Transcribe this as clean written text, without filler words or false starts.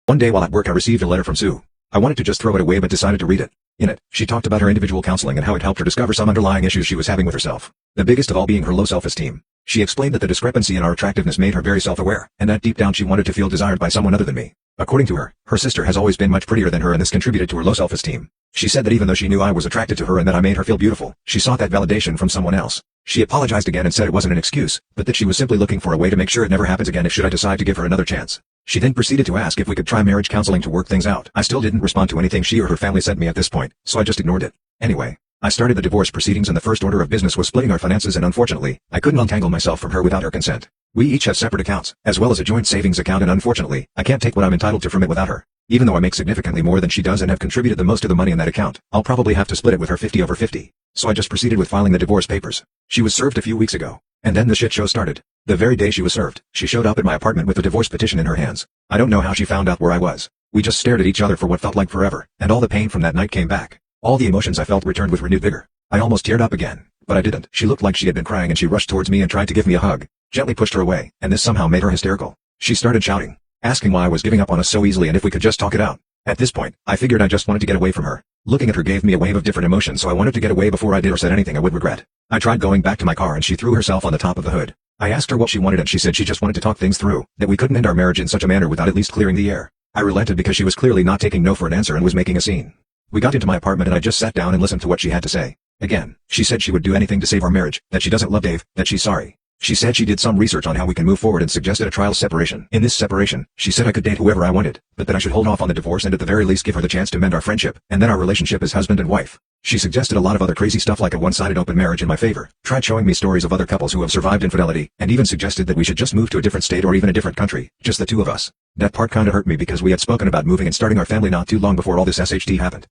One day while at work I received a letter from Sue. I wanted to just throw it away but decided to read it. In it, she talked about her individual counseling and how it helped her discover some underlying issues she was having with herself. The biggest of all being her low self-esteem. She explained that the discrepancy in our attractiveness made her very self-aware, and that deep down she wanted to feel desired by someone other than me. According to her, her sister has always been much prettier than her and this contributed to her low self-esteem. She said that even though she knew I was attracted to her and that I made her feel beautiful, she sought that validation from someone else. She apologized again and said it wasn't an excuse, but that she was simply looking for a way to make sure it never happens again if should I decide to give her another chance. She then proceeded to ask if we could try marriage counseling to work things out. I still didn't respond to anything she or her family sent me at this point, so I just ignored it. Anyway, I started the divorce proceedings and the first order of business was splitting our finances and unfortunately, I couldn't untangle myself from her without her consent. We each have separate accounts, as well as a joint savings account and unfortunately, I can't take what I'm entitled to from it without her. Even though I make significantly more than she does and have contributed the most of the money in that account, I'll probably have to split it with her 50/50. So I just proceeded with filing the divorce papers. She was served a few weeks ago. And then the shit show started. The very day she was served, she showed up at my apartment with the divorce petition in her hands. I don't know how she found out where I was. We just stared at each other for what felt like forever, and all the pain from that night came back. All the emotions I felt returned with renewed vigor. I almost teared up again, but I didn't. She looked like she had been crying and she rushed towards me and tried to give me a hug. Gently pushed her away, and this somehow made her hysterical. She started shouting, asking why I was giving up on us so easily and if we could just talk it out. At this point, I figured I just wanted to get away from her. Looking at her gave me a wave of different emotions so I wanted to get away before I did or said anything I would regret. I tried going back to my car and she threw herself on the top of the hood. I asked her what she wanted and she said she just wanted to talk things through, that we couldn't end our marriage in such a manner without at least clearing the air. I relented because she was clearly not taking no for an answer and was making a scene. We got into my apartment and I just sat down and listened to what she had to say. Again, she said she would do anything to save our marriage, that she doesn't love Dave, that she's sorry. She said she did some research on how we can move forward and suggested a trial separation. In this separation, she said I could date whoever I wanted, but that I should hold off on the divorce and at the very least give her the chance to mend our friendship, and then our relationship as husband and wife. She suggested a lot of other crazy stuff like a one-sided open marriage in my favor, tried showing me stories of other couples who have survived infidelity, and even suggested that we should just move to a different state or even a different country, just the two of us. That part kinda hurt me because we had spoken about moving and starting our family not too long before all this SHT happened.